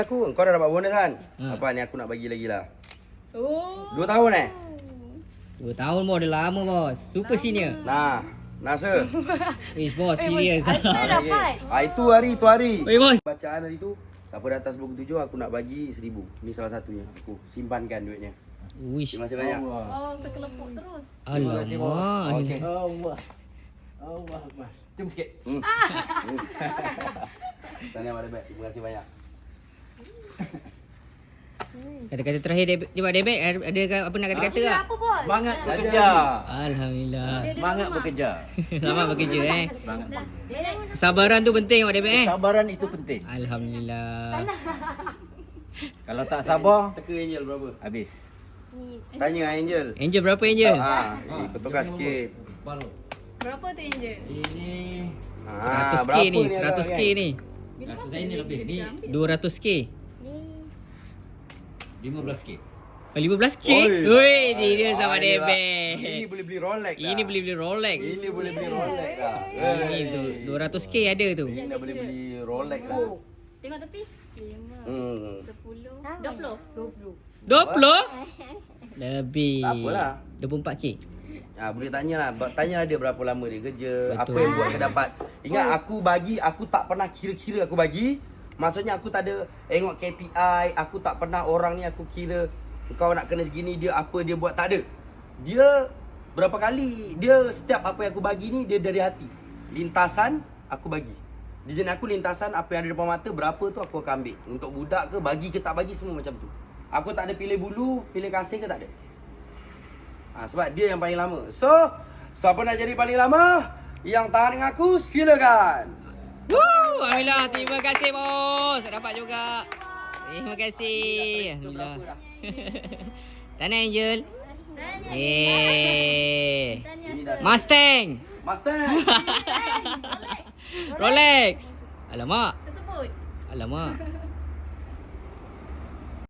Aku, kau dah dapat bonus kan? Ha. Apa ni aku nak bagi lagi lah. Oh. 2 tahun 2 tahun bos, dah lama bos. Super senior. Nah, Nasir. Bos, serius. Ada dapat. Itu hari. Oi bos. Bacaan hari tu, siapa dah atas buku 7 aku nak bagi 1000. Ni salah satunya. Aku simpankan duitnya. Wish. Terima kasih banyak. Oh, sekelepuk terus. Alamak. Okey. Allah. Jom sikit. Tahniah Mak Debet. Terima kasih banyak. Kata-kata terakhir Debit, ada apa nak kata-kata tak? Apa bos? Semangat bekerja. Alhamdulillah. Semangat bekerja. Selamat bekerja Semangat. Kesabaran tu penting Mak Debit Kesabaran itu penting. Alhamdulillah. Kalau tak sabar, Teka Angel berapa? habis. Tanya Angel. Angel berapa Angel? Betulkan sikit. Berapa tu Angel? Ini 100k ni, 100k ni. rasa saya ni lebih. Ni 200k. 15k. 15k? Oi. Woi, dia sama Ini Debit. boleh beli Rolex. Ini boleh beli Rolex. Ini boleh beli Rolex lah. Ini tu 200k ada tu. Ini dah boleh beli Rolex lah. Oh. Tengok tepi. 5, 10, 20. 20? Lebih. Tak apalah. 24k. Boleh tanyalah. Tanya dia berapa lama dia kerja, Betul. apa yang buat dia dapat. Ingat aku tak pernah kira-kira aku bagi. Maksudnya aku tak ada tengok KPI, aku tak pernah orang ni aku kira kau nak kena segini, dia apa dia buat, tak ada. Dia berapa kali, dia setiap apa yang aku bagi ni dia dari hati. Lintasan aku bagi. Di jenis aku lintasan apa yang ada depan mata berapa tu aku akan ambil. Untuk budak ke bagi ke tak bagi semua macam tu. Aku tak ada pilih bulu, pilih kasih ke tak ada. Sebab dia yang paling lama. So, siapa nak jadi paling lama? Yang tahan dengan aku, silakan. Woo, alhamdulillah. Terima kasih bos. Dapat juga. Terima kasih. Alhamdulillah. Tahniah Angel. Yeay. Mustang. Mustang. Rolex. Alamak. Tersebut. Alamak.